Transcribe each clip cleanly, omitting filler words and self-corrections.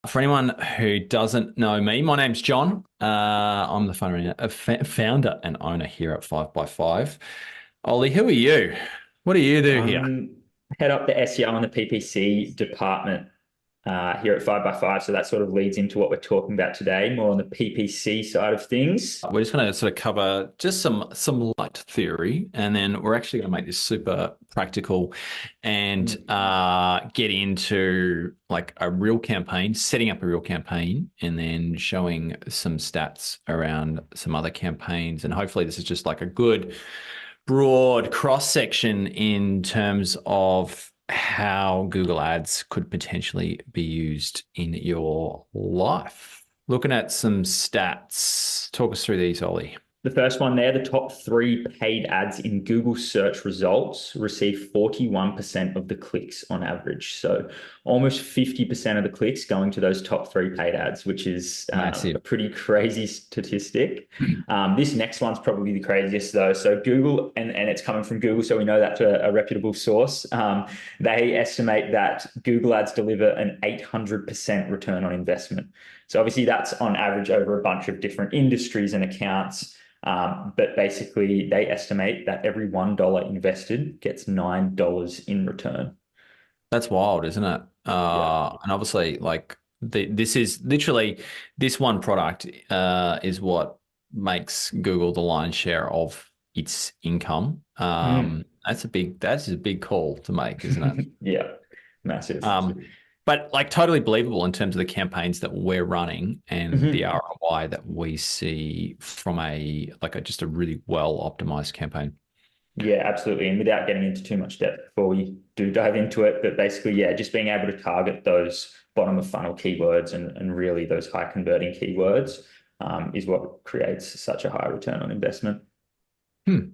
For anyone who doesn't know me, my name's John. I'm the founder and owner here at 5 by 5. Ollie, who are you? What do you do here? Head up the SEO and the PPC department here at 5 by 5. So that sort of leads into what we're talking about today, more on the PPC side of things. We're just going to sort of cover just some light theory, and then we're actually going to make this super practical and Mm. get into like a real campaign, setting up a real campaign, and then showing some stats around some other campaigns. And hopefully, this is just like a good broad cross section in terms of how Google Ads could potentially be used in your life. Looking at some stats, talk us through these, Ollie. The first one there, the top three paid ads in Google search results receive 41% of the clicks on average. So almost 50% of the clicks going to those top three paid ads, which is a Massive. pretty crazy statistic. This next one's probably the craziest though. So Google, and it's coming from Google, so we know that's a reputable source. They estimate that Google ads deliver an 800% return on investment. So obviously that's on average over a bunch of different industries and accounts. But basically, they estimate that every $1 invested gets $9 in return. That's wild, isn't it? Yeah. And obviously, like this is literally this one product is what makes Google the lion's share of its income. Mm. That's a big call to make, isn't it? Yeah. Massive. But like totally believable in terms of the campaigns that we're running and the Mhm. ROI that we see from just a really well optimized campaign. Yeah, absolutely. And without getting into too much depth before we do dive into it, but basically, yeah, just being able to target those bottom of funnel keywords and really those high converting keywords is what creates such a high return on investment. Hmm.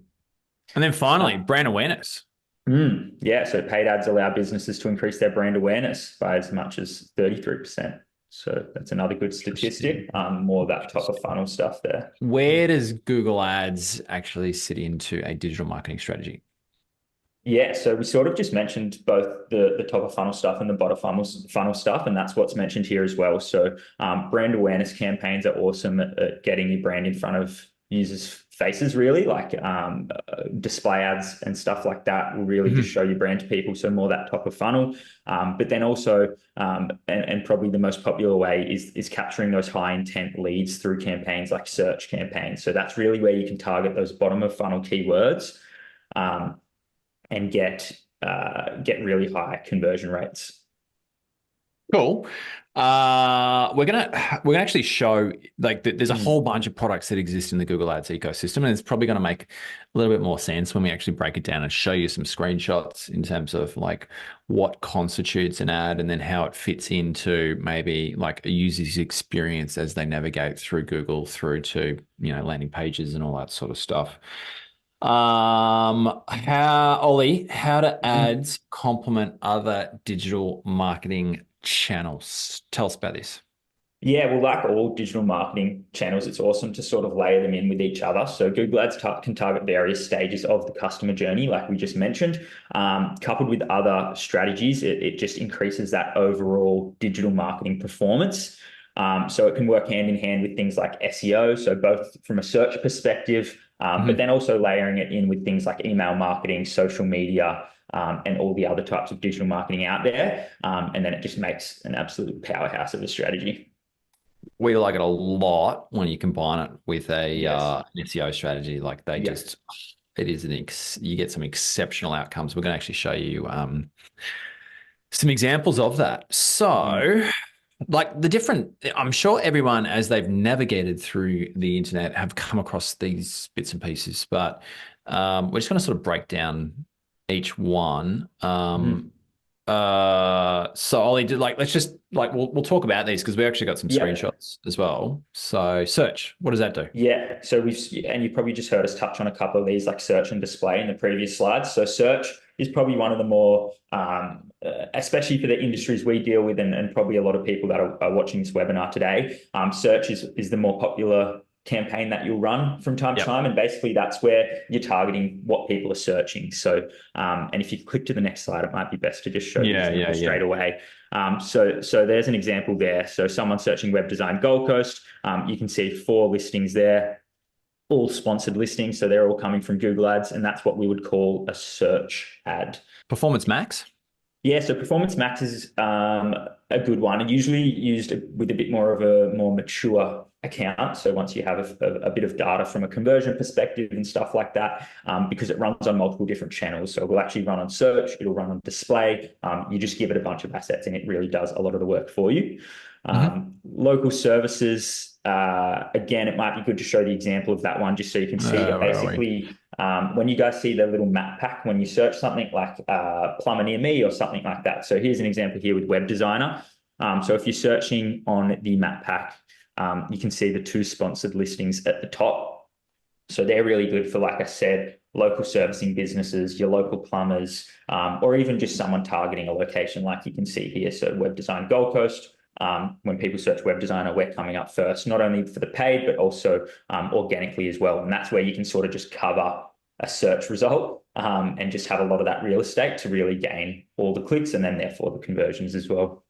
And then finally, Uh, brand awareness. Yeah, so paid ads allow businesses to increase their brand awareness by as much as 33%. So that's another good Interesting. statistic. More of that top of Interesting. funnel stuff there. Where does Google Ads actually sit into a digital marketing strategy? Yeah, so we sort of just mentioned both the top of funnel stuff and the bottom funnel stuff, and that's what's mentioned here as well. So brand awareness campaigns are awesome at getting your brand in front of users' faces, really, like display ads and stuff like that will really just Mhm. show your brand to people. So more that top of funnel, but then also, and probably the most popular way is capturing those high intent leads through campaigns like search campaigns. So that's really where you can target those bottom of funnel keywords. Um, and get really high conversion rates. Cool. We're gonna actually show like there's a whole Mm. bunch of products that exist in the Google Ads ecosystem, and it's probably going to make a little bit more sense when we actually break it down and show you some screenshots in terms of like what constitutes an ad, and then how it fits into maybe like a user's experience as they navigate through Google through to landing pages and all that sort of stuff. How do Mm. ads complement other digital marketing channels? Tell us about this. Yeah, well, like all digital marketing channels, it's awesome to sort of layer them in with each other. So Google Ads can target various stages of the customer journey, like we just mentioned. Coupled with other strategies, it just increases that overall digital marketing performance. So it can work hand in hand with things like SEO, so both from a search perspective, but Mhm. then also layering it in with things like email marketing, social media, and all the other types of digital marketing out there. And then it just makes an absolute powerhouse of a strategy. We like it a lot when you combine it with Yes. an SEO strategy. Like Yeah. it is you get some exceptional outcomes. We're going to actually show you some examples of that. Mm. So, like I'm sure everyone, as they've navigated through the internet, have come across these bits and pieces, but we're just going to sort of break down each one. Mm. So Ollie, let's just we'll talk about these because we actually got some Yeah. screenshots as well. So search, what does that do? Yeah. So and you probably just heard us touch on a couple of these, like search and display in the previous slides. So search is probably one of the more, especially for the industries we deal with, and probably a lot of people that are watching this webinar today. Search is the more popular campaign that you'll run from time to Yep. time. And basically that's where you're targeting what people are searching. So, and if you click to the next slide, it might be best to just show the Yeah, yeah, example yeah. straight away. So there's an example there. So someone searching web design Gold Coast, you can see 4 listings there, all sponsored listings. So they're all coming from Google Ads, and that's what we would call a search ad. Performance Max. Yeah, so Performance Max is a good one, and usually used with a bit more of a more mature account. So once you have a bit of data from a conversion perspective and stuff like that, because it runs on multiple different channels. So it will actually run on search, it'll run on display. You just give it a bunch of assets, and it really does a lot of the work for you. Local services, again, it might be good to show the example of that one just so you can see that Where are we? basically when you guys see the little map pack, when you search something like plumber near me or something like that. So here's an example here with web designer. So if you're searching on the map pack, you can see the 2 sponsored listings at the top. So they're really good for, like I said, local servicing businesses, your local plumbers, or even just someone targeting a location like you can see here. So web design Gold Coast. When people search web designer, we're coming up first, not only for the paid, but also organically as well. And that's where you can sort of just cover a search result and just have a lot of that real estate to really gain all the clicks and then therefore the conversions as well.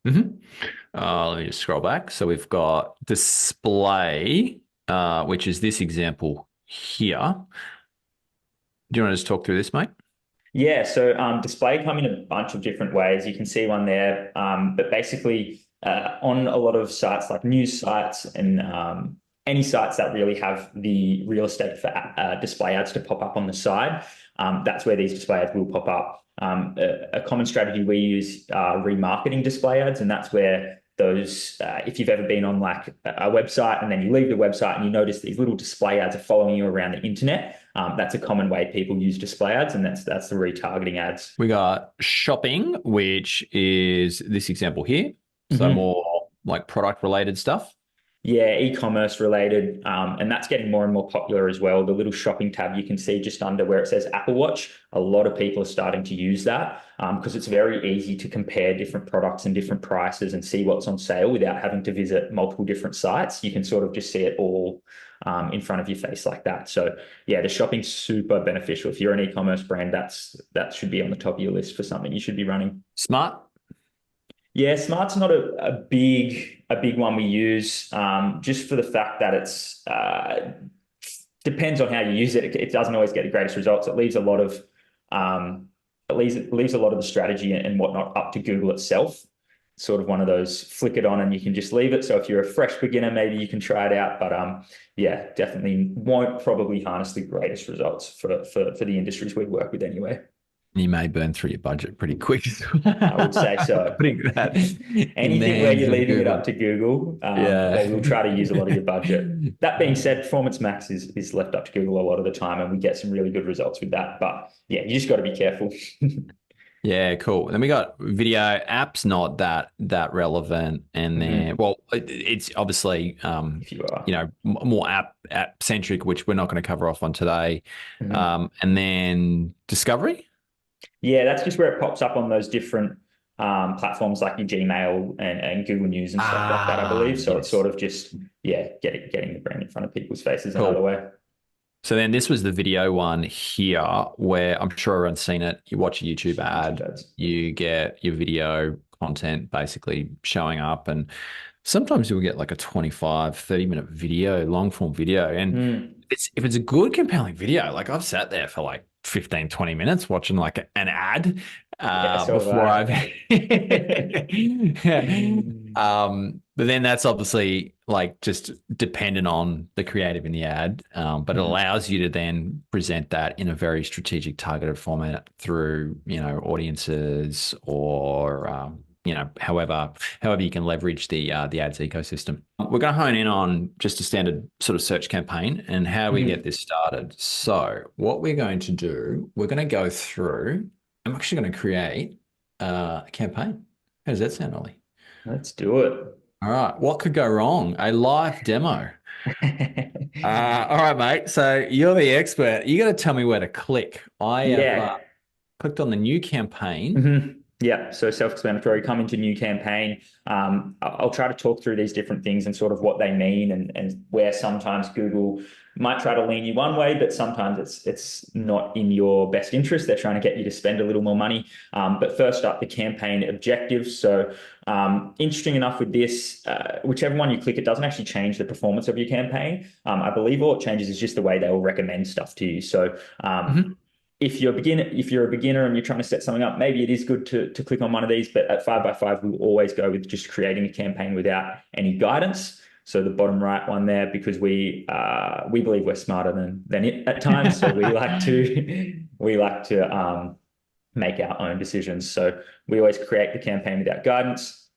Let me just scroll back. So we've got display, which is this example here. Do you want to just talk through this, mate? Yeah, so display come in a bunch of different ways. You can see one there, but basically on a lot of sites like news sites and any sites that really have the real estate for display ads to pop up on the side, that's where these display ads will pop up. A common strategy we use remarketing display ads, and that's where those, if you've ever been on like a website and then you leave the website and you notice these little display ads are following you around the internet, that's a common way people use display ads, and that's the retargeting ads. We got shopping, which is this example here. So more like product related stuff. Yeah, e-commerce related, and that's getting more and more popular as well. The little shopping tab you can see just under where it says Apple Watch, a lot of people are starting to use that because it's very easy to compare different products and different prices and see what's on sale without having to visit multiple different sites. You can sort of just see it all in front of your face like that. So yeah, the shopping's super beneficial. If you're an e-commerce brand, that should be on the top of your list for something you should be running. Smart. Yeah, Smart's not a big one we use, just for the fact that it's depends on how you use it. It doesn't always get the greatest results. It leaves a lot of the strategy and whatnot up to Google itself. Sort of one of those flick it on and you can just leave it. So if you're a fresh beginner, maybe you can try it out. But yeah, definitely won't probably harness the greatest results for the industries we work with anyway. You may burn through your budget pretty quick. I would say so. Putting that Anything where you're leaving it up to Google, they will try to use a lot of your budget. That being said, Performance Max is left up to Google a lot of the time, and we get some really good results with that. But yeah, you just got to be careful. Yeah, cool. Then we got video apps, not that relevant, and then well, it's obviously If you are, more app centric, which we're not going to cover off on today, and then discovery. Yeah, that's just where it pops up on those different platforms like your Gmail and Google News and stuff like that, I believe. So it's sort of just, yeah, getting the brand in front of people's faces another way. So then this was the video one here where I'm sure everyone's seen it. You watch a YouTube ad, you get your video content basically showing up, and sometimes you'll get like a 25, 30-minute video, long form video. And if it's a good, compelling video, like I've sat there for like 15, 20 minutes watching like an ad before I've but then that's obviously like just dependent on the creative in the ad, but it allows you to then present that in a very strategic targeted format through audiences or however you can leverage the ads ecosystem. We're going to hone in on just a standard sort of search campaign and how we get this started. So what we're going to do, we're going to go through, I'm actually going to create a campaign. How does that sound, Ollie? Let's do it. All right. What could go wrong? A live demo. All right, mate. So you're the expert. You got to tell me where to click. I have clicked on the new campaign. Yeah, so self-explanatory. Come into new campaign. I'll try to talk through these different things and sort of what they mean, and where sometimes Google might try to lean you one way, but sometimes it's not in your best interest. They're trying to get you to spend a little more money. But first up, the campaign objectives. So interesting enough with this, whichever one you click, it doesn't actually change the performance of your campaign. I believe all it changes is just the way they will recommend stuff to you. So if you're a beginner and you're trying to set something up, maybe it is good to click on one of these. But at 5x5, we'll always go with just creating a campaign without any guidance. So the bottom right one there, because we believe we're smarter than it at times. So we like to make our own decisions. So we always create the campaign without guidance.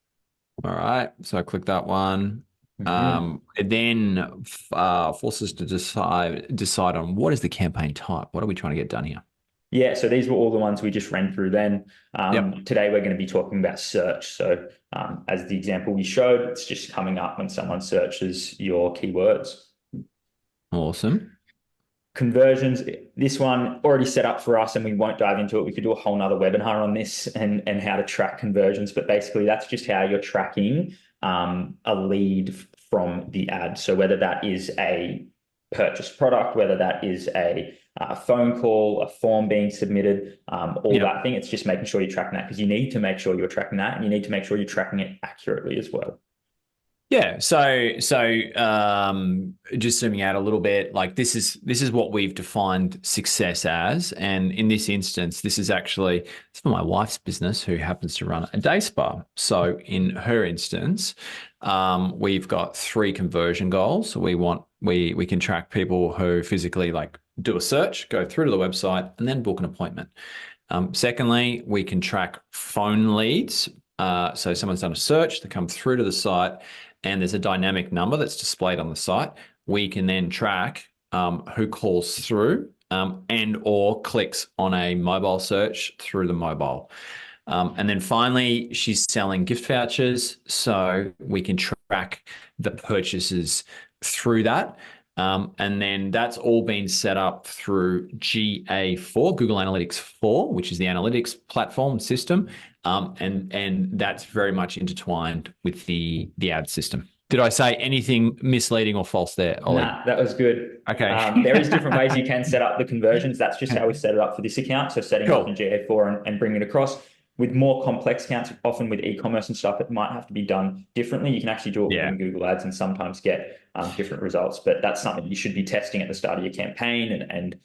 All right. So I click that one. It then forces us to decide on what is the campaign type. What are we trying to get done here? Yeah, so these were all the ones we just ran through then. Yep. Today we're going to be talking about search. So as the example we showed, it's just coming up when someone searches your keywords. Awesome. Conversions, this one already set up for us and we won't dive into it. We could do a whole nother webinar on this and how to track conversions, but basically that's just how you're tracking a lead from the ad. So whether that is a purchased product, whether that is a phone call, a form being submitted, all that thing. It's just making sure you're tracking that, because you need to make sure you're tracking that, and you need to make sure you're tracking it accurately as well. Yeah. So just zooming out a little bit, like this is what we've defined success as. And in this instance, it's for my wife's business, who happens to run a day spa. So in her instance, we've got 3 conversion goals. So we can track people who physically like do a search, go through to the website, and then book an appointment. Secondly, we can track phone leads. So someone's done a search, they come through to the site, and there's a dynamic number that's displayed on the site. We can then track who calls through and or clicks on a mobile search through the mobile. And then finally, she's selling gift vouchers, so we can track the purchases through that. And then that's all been set up through GA4, Google Analytics 4, which is the analytics platform system. And that's very much intertwined with the ad system. Did I say anything misleading or false there, Ollie? Nah, that was good. Okay. There is different ways you can set up the conversions. That's just how we set it up for this account. So setting it up in GA4 and bringing it across. With more complex accounts, often with e-commerce and stuff, it might have to be done differently. You can actually do it within Google Ads and sometimes get different results. But that's something you should be testing at the start of your campaign, and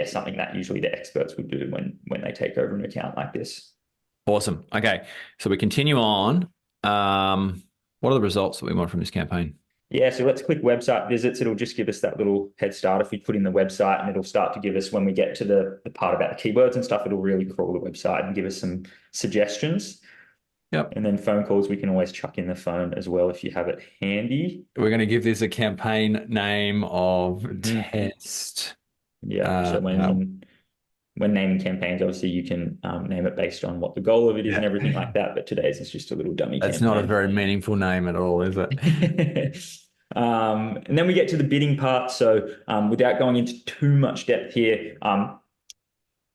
something that usually the experts would do when they take over an account like this. Awesome. Okay, so we continue on. What are the results that we want from this campaign? Yeah, so let's click website visits. It'll just give us that little head start if we put in the website, and it'll start to give us, when we get to the part about the keywords and stuff, it'll really crawl the website and give us some suggestions. Yep. And then phone calls, we can always chuck in the phone as well if you have it handy. We're going to give this a campaign name of test. Yeah, so when naming campaigns, obviously you can name it based on what the goal of it is and everything like that. But today's is just a little dummy That's campaign. not a very meaningful name at all, is it? And then we get to the bidding part. So without going into too much depth here,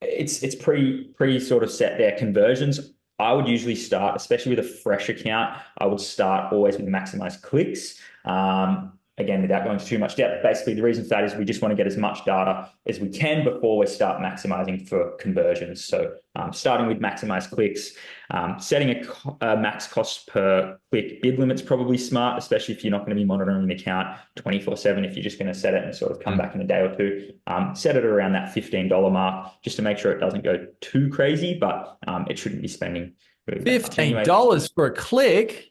it's pre sort of set their conversions. I would usually start, especially with a fresh account, I would start always with maximize clicks. Again, without going into too much depth, basically the reason for that is we just want to get as much data as we can before we start maximizing for conversions. So starting with maximize clicks, setting a max cost per click bid limit's probably smart, especially if you're not going to be monitoring the account 24/7. If you're just going to set it and sort of come back in a day or two, set it around that $15 mark just to make sure it doesn't go too crazy, but it shouldn't be spending really $15 for a click.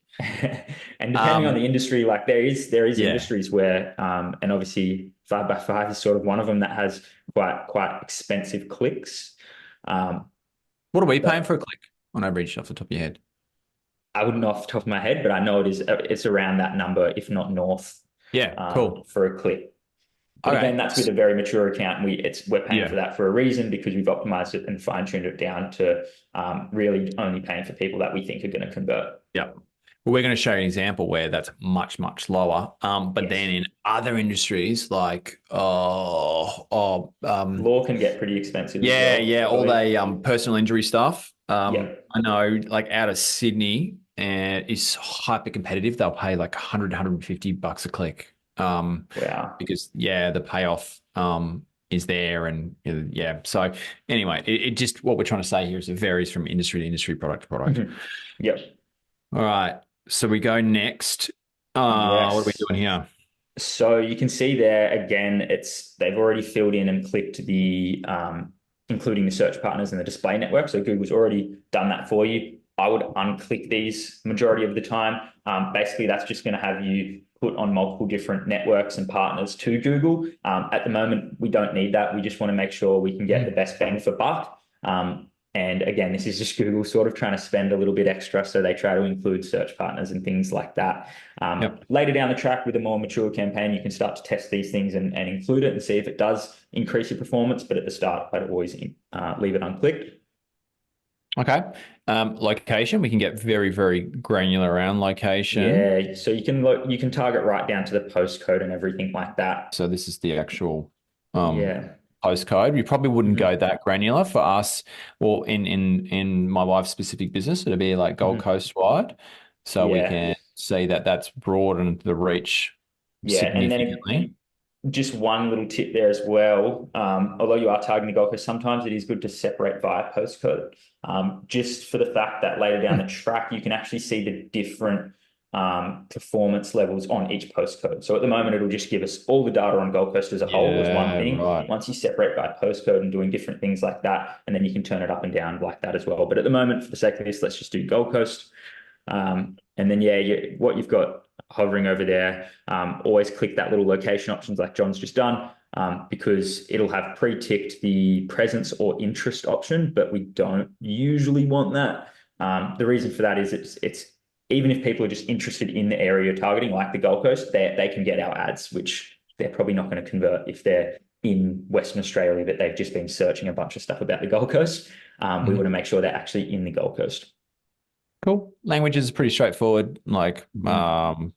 And depending on the industry, like there is industries where, and obviously 5x5 is sort of one of them that has quite expensive clicks. What are we paying for a click on average off the top of your head? I wouldn't know off the top of my head, but I know it's around that number, if not north. Yeah, cool. For a click. But again, that's with a very mature account. We're paying for that for a reason, because we've optimized it and fine-tuned it down to really only paying for people that we think are going to convert. Yeah. Well, we're going to show you an example where that's much, much lower. But then in other industries like law can get pretty expensive. Yeah, all the personal injury stuff. I know, like out of Sydney, and it's hyper competitive. They'll pay like 100, $150 a click. Wow. Because yeah, the payoff is there, and yeah. So anyway, it just what we're trying to say here is it varies from industry to industry, product to product. Mhm. Yep. All right, so we go next. What are we Yes. doing here? So you can see there again, it's they've already filled in and clicked the including the search partners and the display network. So Google's already done that for you. I would unclick these majority of the time. Basically, that's just going to have you put on multiple different networks and partners to Google. At the moment, we don't need that. We just want to make sure we can get the best bang for buck. And again, this is just Google sort of trying to spend a little bit extra, so they try to include search partners and things like that. Yep. Later down the track with a more mature campaign, you can start to test these things and include it and see if it does increase your performance. But at the start, I'd always leave it unclicked. Okay. Location, we can get very, very granular around location. Yeah, so you can target right down to the postcode and everything like that. So this is the actual Yeah. postcode. You probably wouldn't Hmm. go that granular for us. Well, in my wife's specific business, it'd be like Gold Hmm. Coast wide, so we Yeah. can see that that's broadened the reach Yeah. And then significantly. just one little tip there as well. Although you are targeting the Gold Coast, sometimes it is good to separate via postcode, just for the fact that later down the track, you can actually see the different performance levels on each postcode. So at the moment, it'll just give us all the data on Gold Coast as a whole as one Yeah, thing. right. Once you separate by postcode and doing different things like that, and then you can turn it up and down like that as well. But at the moment, for the sake of this, let's just do Gold Coast. And then, yeah, what you've got hovering over there, always click that little location options like John's just done, because it'll have pre-ticked the presence or interest option, but we don't usually want that. The reason for that is it's even if people are just interested in the area you're targeting, like the Gold Coast, they can get our ads, which they're probably not going to convert if they're in Western Australia, but they've just been searching a bunch of stuff about the Gold Coast. We want Mhm. to make sure they're actually in the Gold Coast. Cool. Language is pretty straightforward. Like, Mhm.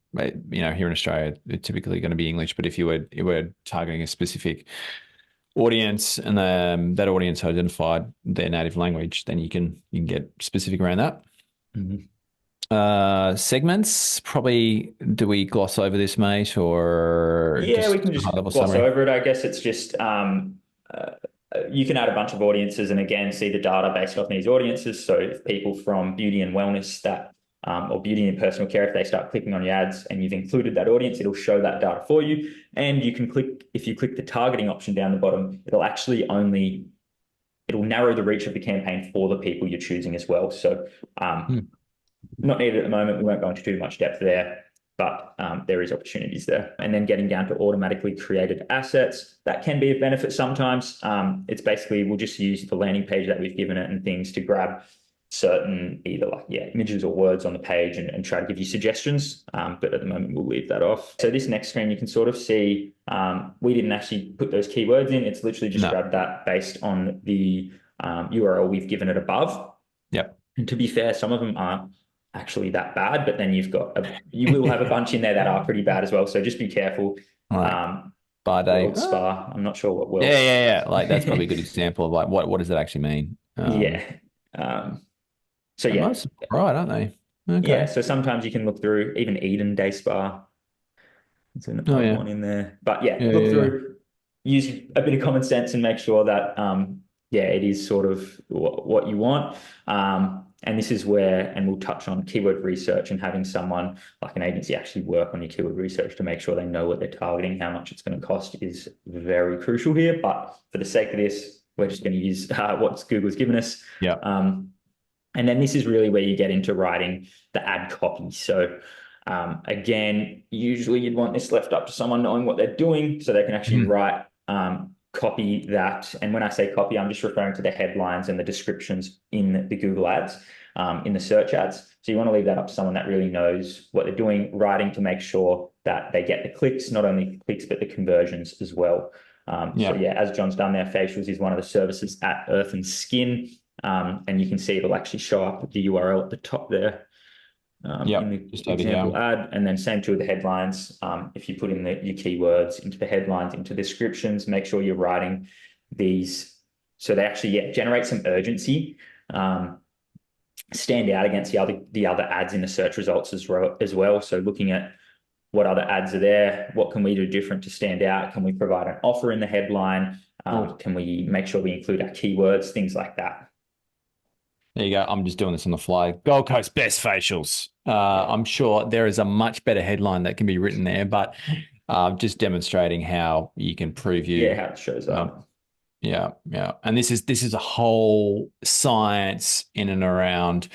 here in Australia, it's typically going to be English. But if you were targeting a specific audience and that audience identified their native language, then you can get specific around that. Mhm. Segments, probably do we gloss over this, mate, or Yeah, we just can a high just level gloss summary? over it. I guess it's just uh, you can add a bunch of audiences and again see the data based off these audiences. So if people from beauty and wellness that or beauty and personal care, if they start clicking on your ads and you've included that audience, it'll show that data for you. And you can click if you click the targeting option down the bottom, it'll narrow the reach of the campaign for the people you're choosing as well. So Hmm. not needed at the moment. We won't go into too much depth there, but there is opportunities there. And then getting down to automatically created assets, that can be of benefit sometimes. It's basically, we'll just use the landing page that we've given it and things to grab certain either like, yeah, images or words on the page and try to give you suggestions. But at the moment, we'll leave that off. So this next screen, you can sort of see, we didn't actually put those keywords in. It's literally just No. grabbed that based on the URL we've given it above. Yep. And to be fair, some of them aren't actually that bad, but then you will have a bunch in there that are pretty bad as well. So just be careful. Like Um, bar day. World Spa. I'm not sure what Yeah, World's. yeah, yeah. Like that's probably a good example of like what does that actually mean? Yeah. Um, so And yeah, most of them are right, aren't they? yeah. Okay. So sometimes you can look through even Eden Day Spa. It's an Oh odd yeah. one in there, but yeah, Yeah, look yeah, yeah. through, use a bit of common sense, and make sure that yeah, it is sort of what you want. And this is where, and we'll touch on keyword research and having someone like an agency actually work on your keyword research to make sure they know what they're targeting, how much it's going to cost is very crucial here. But for the sake of this, we're just going to use what Google's given us. Yeah. And then this is really where you get into writing the ad copy. So again, usually you'd want this left up to someone knowing what they're doing so they can actually Mhm. write copy that. And when I say copy, I'm just referring to the headlines and the descriptions in the Google ads, in the search ads. So you want to leave that up to someone that really knows what they're doing, writing to make sure that they get the clicks, not only clicks, but the conversions as well. So Yeah. yeah, as John's done there, facials is one of the services at Earth and Skin. And you can see it'll actually show up the URL at the top there in Yep. the Just over example here. ad. And then same to the headlines. If you put in your keywords into the headlines, into descriptions, make sure you're writing these so they actually generate some urgency. Um, stand out against the other ads in the search results as well. So looking at what other ads are there, what can we do different to stand out? Can we provide an offer in the headline? Can we make sure we include our keywords, things like that? There you go. I'm just doing this on the fly. Gold Coast best facials. Yeah, I'm sure there is a much better headline that can be written there, but just demonstrating how you can yeah, preview. how it shows Um, up. yeah, yeah. And this is a whole science in and around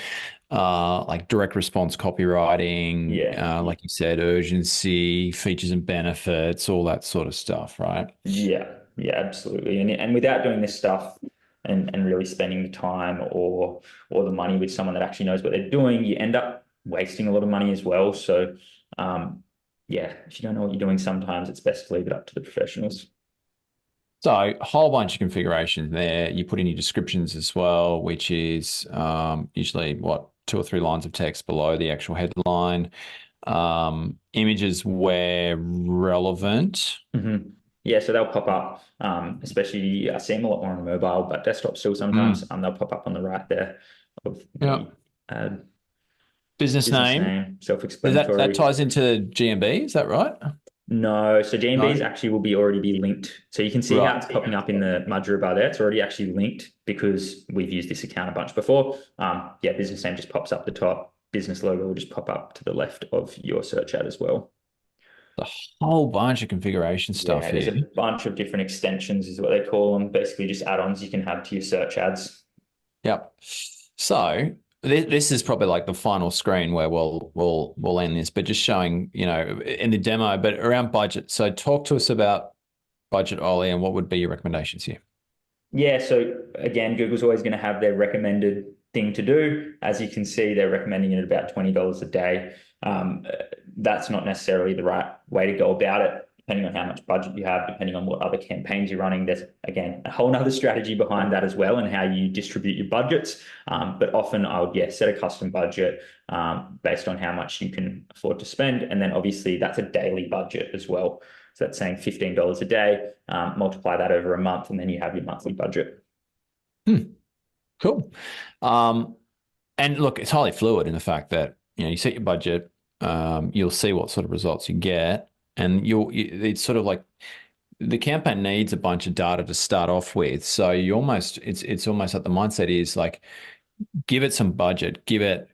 like direct response copywriting, Yeah, like you said, urgency, features and benefits, all that sort of stuff, right? yeah, yeah, absolutely. And without doing this stuff and really spending the time or the money with someone that actually knows what they're doing, you end up wasting a lot of money as well. So um, yeah, if you don't know what you're doing, sometimes it's best to leave it up to the professionals. So a whole bunch of configurations there. You put in your descriptions as well, which is usually what, 2 or 3 lines of text below the actual headline. Images where relevant. Mm-hmm. Yeah, so they'll pop up, especially I see them a lot more on mobile, but desktop still sometimes. Mm. They'll pop up on the right there of Yeah. the ad. Business Business name. name, Does that self-explanatory. ties into GMB? Is that right? No, so GMBs No. actually will be already be linked. So you can see how Right. it's popping up in the Madra bar there. It's already actually linked because we've used this account a bunch before. Yeah, business name just pops up the top. Business logo will just pop up to the left of your search ad as well. A whole bunch of configuration stuff Yeah, there's here. a bunch of different extensions, is what they call them. Basically, just add-ons you can have to your search ads. Yep. So this is probably like the final screen where we'll end this, but just showing, in the demo, but around budget. So talk to us about budget, Ollie, and what would be your recommendations here? Yeah, so again, Google's always going to have their recommended thing to do. As you can see, they're recommending it at about $20 a day. That's not necessarily the right way to go about it, depending on how much budget you have, depending on what other campaigns you're running. There's, again, a whole nother strategy behind that as well and how you distribute your budgets. But often I would, yeah, set a custom budget based on how much you can afford to spend. And then obviously that's a daily budget as well. So that's saying $15 a day, multiply that over a month, and then you have your monthly budget. Cool. Um, and look, it's highly fluid in the fact that, you set your budget, you'll see what sort of results you get, and it's sort of like the campaign needs a bunch of data to start off with. So it's almost like the mindset is like, give it some budget, give it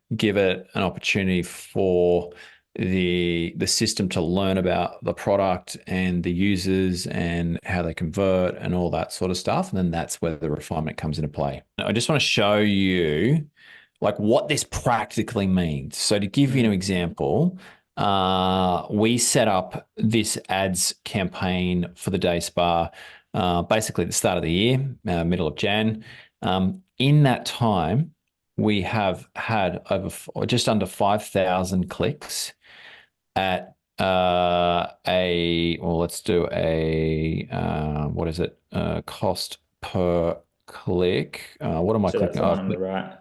an opportunity for the system to learn about the product and the users and how they convert and all that sort of stuff. And then that's where the refinement comes into play. I just want to show you like what this practically means. So to give you an example, we set up this ads campaign for the day spa basically at the start of the year, middle of Jan. In that time, we have had just under 5,000 clicks at let's do what is it? Cost per click. What am I So that's clicking? the one on the right.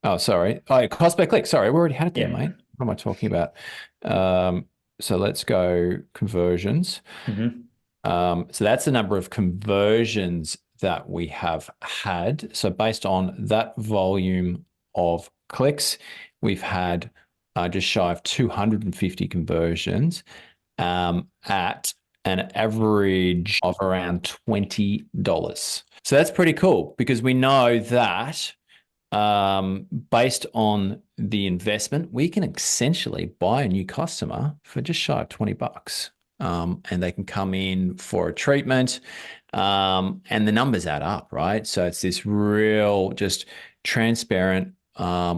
Oh, sorry. Oh, cost per click. Sorry, we already had it there, Yeah. mate. What am I talking about? So let's go conversions. Mm-hmm. So that's the number of conversions that we have had. So based on that volume of clicks, we've had just shy of 250 conversions at an average of around $20. So that's pretty cool because we know that based on the investment, we can essentially buy a new customer for just shy of $20. And they can come in for a treatment, and the numbers add up, right? So it's this real, just transparent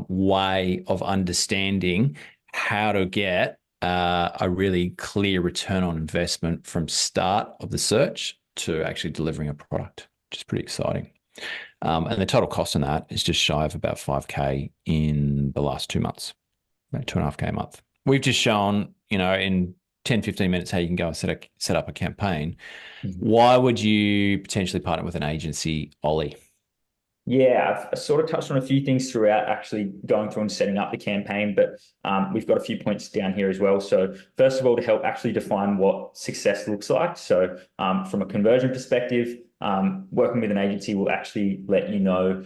way of understanding how to get a really clear return on investment from start of the search to actually delivering a product, which is pretty exciting. And the total cost on that is just shy of about 5K in the last 2 months, about 2.5K a month. We've just shown, in 10, 15 minutes how you can go and set up a campaign. Mm-hmm. Why would you potentially partner with an agency, Ollie? Yeah, I've sort of touched on a few things throughout actually going through and setting up the campaign, but we've got a few points down here as well. So first of all, to help actually define what success looks like. So from a conversion perspective, Working with an agency will actually let you know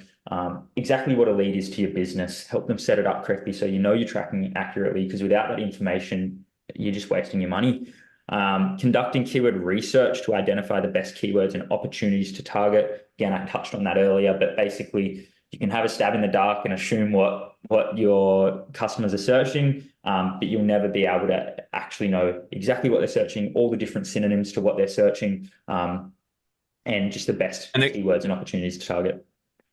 exactly what a lead is to your business, help them set it up correctly so you know you're tracking it accurately, because without that information, you're just wasting your money. Conducting keyword research to identify the best keywords and opportunities to target. Again, I touched on that earlier, but basically you can have a stab in the dark and assume what your customers are searching, but you'll never be able to actually know exactly what they're searching, all the different synonyms to what they're searching, and just the best And keywords and opportunities to target.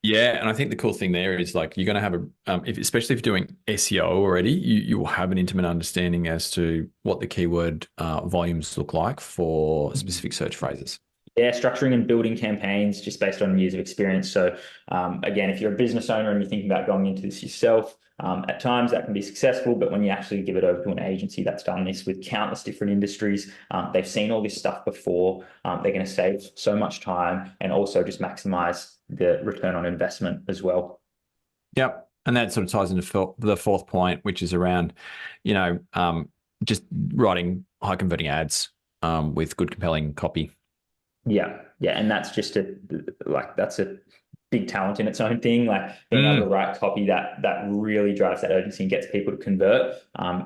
yeah, and I think the cool thing there is like you're going to have especially if you're doing SEO already, you will have an intimate understanding as to what the keyword volumes look like for specific search phrases. Yeah, structuring and building campaigns just based on years of experience. So again, if you're a business owner and you're thinking about going into this yourself, at times that can be successful, but when you actually give it over to an agency that's done this with countless different industries, they've seen all this stuff before, they're going to save so much time and also just maximize the return on investment as well. Yep. And that sort of ties into the fourth point, which is around, just writing high converting ads with good, compelling copy. Yeah, yeah, and that's just that's a big talent in its own thing. Like being able to write copy that really drives that urgency and gets people to convert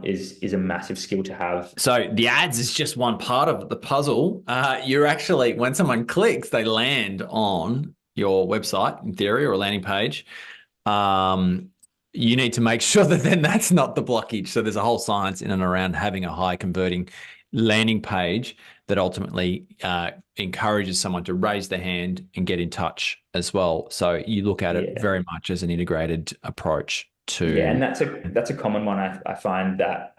is a massive skill to have. So the ads is just one part of the puzzle. You're actually, when someone clicks, they land on your website in theory or a landing page. You need to make sure that then that's not the blockage. So there's a whole science in and around having a high converting landing page that ultimately encourages someone to raise their hand and get in touch as well. So you look at it very much as an integrated approach to. Yeah, and that's a common one I find that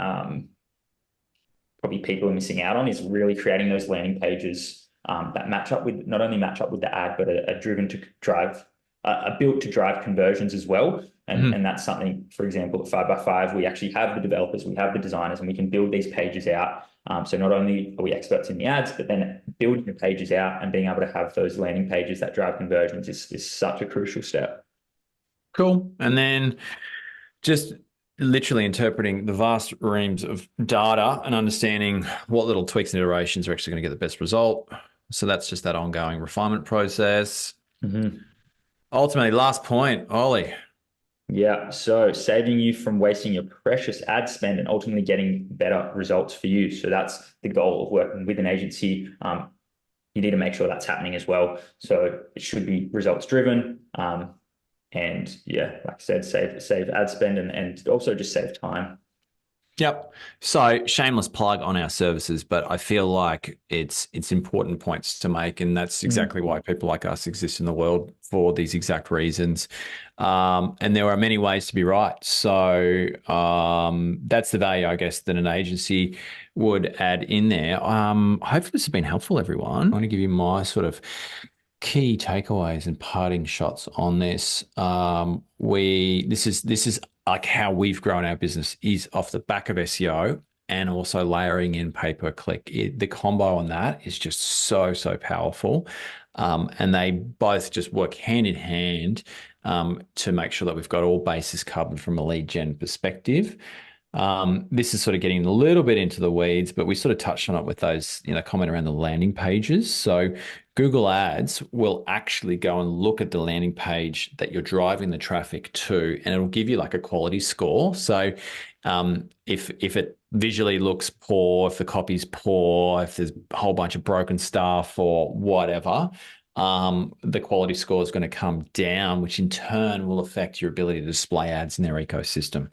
probably people are missing out on, is really creating those landing pages that match up with, not only match up with the ad, but are driven to drive, are built to drive conversions as well. And that's something, for example, at 5x5, we actually have the developers, we have the designers, and we can build these pages out. So not only are we experts in the ads, but then building the pages out and being able to have those landing pages that drive conversions is such a crucial step. Cool. And then just literally interpreting the vast reams of data and understanding what little tweaks and iterations are actually going to get the best result. So that's just that ongoing refinement process. Ultimately, last point, Ollie. Yeah, so saving you from wasting your precious ad spend and ultimately getting better results for you. So that's the goal of working with an agency. You need to make sure that's happening as well. So it should be results driven. And yeah, like I said, save ad spend and also just save time. Yep. So shameless plug on our services, but I feel like it's important points to make, and that's exactly why people like us exist in the world, for these exact reasons. And there are many ways to be right. So that's the value, I guess, that an agency would add in there. Hopefully this has been helpful, everyone. I want to give you my sort of key takeaways and parting shots on this. This is like how we've grown our business, is off the back of SEO and also layering in pay-per-click. The combo on that is just so powerful. And they both just work hand in hand to make sure that we've got all bases covered from a lead gen perspective. This is sort of getting a little bit into the weeds, but we sort of touched on it with those, comment around the landing pages. So Google Ads will actually go and look at the landing page that you're driving the traffic to, and it'll give you like a quality score. So if it visually looks poor, if the copy's poor, if there's a whole bunch of broken stuff or whatever, the quality score is going to come down, which in turn will affect your ability to display ads in their ecosystem.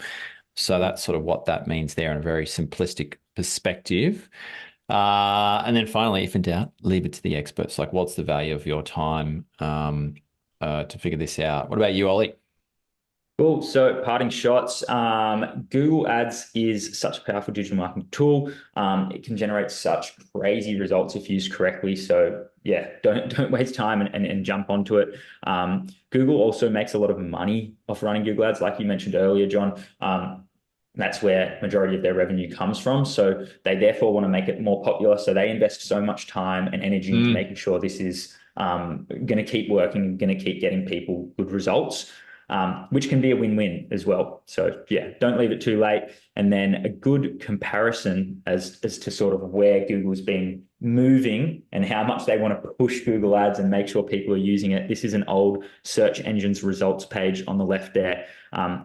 So that's sort of what that means there in a very simplistic perspective. And then finally, if in doubt, leave it to the experts. Like, what's the value of your time to figure this out? What about you, Ollie? Cool. So parting shots. Google Ads is such a powerful digital marketing tool. It can generate such crazy results if used correctly. So yeah, don't waste time and jump onto it. Google also makes a lot of money off running Google Ads, like you mentioned earlier, John. That's where majority of their revenue comes from. So they therefore want to make it more popular. So they invest so much time and energy into making sure this is going to keep working, going to keep getting people good results. Which can be a win-win as well. So yeah, don't leave it too late. And then a good comparison as to sort of where Google's been moving and how much they want to push Google Ads and make sure people are using it. This is an old search engines results page on the left there.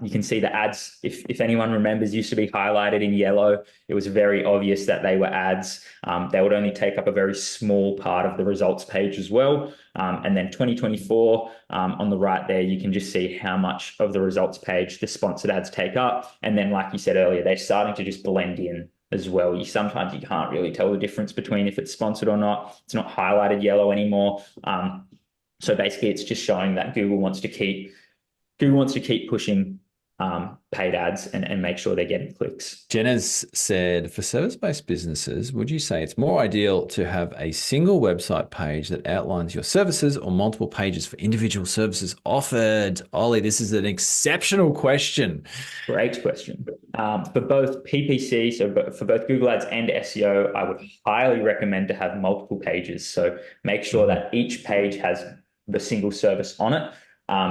You can see the ads, if anyone remembers, used to be highlighted in yellow. It was very obvious that they were ads. They would only take up a very small part of the results page as well. And then 2024 on the right there, you can just see how much of the results page the sponsored ads take up. And then, like you said earlier, they're starting to just blend in as well. Sometimes you can't really tell the difference between if it's sponsored or not. It's not highlighted yellow anymore. So basically, it's just showing that Google wants to keep pushing paid ads and make sure they're getting clicks. Jenna's said, for service-based businesses, would you say it's more ideal to have a single website page that outlines your services or multiple pages for individual services offered? Ollie, this is an exceptional question. Great question. For both PPC, so for both Google Ads and SEO, I would highly recommend to have multiple pages. So make sure that each page has the single service on it.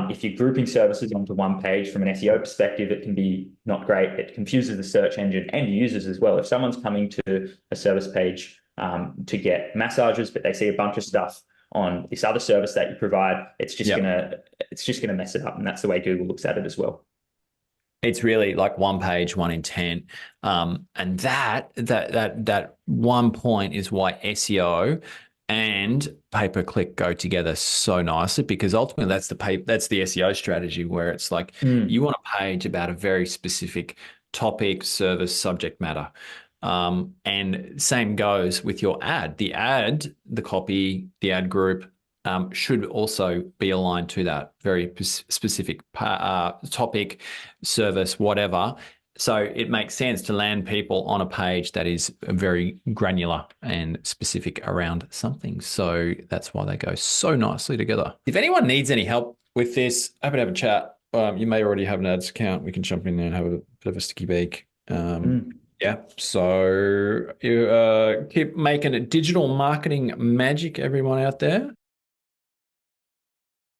If you're grouping services onto one page from an SEO perspective, it can be not great. It confuses the search engine and users as well. If someone's coming to a service page to get massages, but they see a bunch of stuff on this other service that you provide, it's just gonna mess it up. And that's the way Google looks at it as well. It's really like one page, one intent. And that one point is why SEO and pay-per-click go together so nicely, because ultimately that's the SEO strategy, where it's like you want a page about a very specific topic, service, subject matter. And same goes with your ad. The ad, the copy, the ad group should also be aligned to that very specific topic, service, whatever. So it makes sense to land people on a page that is very granular and specific around something. So that's why they go so nicely together. If anyone needs any help with this, happy to have a chat. You may already have an ads account. We can jump in there and have a bit of a sticky beak. Yeah. So you keep making it digital marketing magic, everyone out there.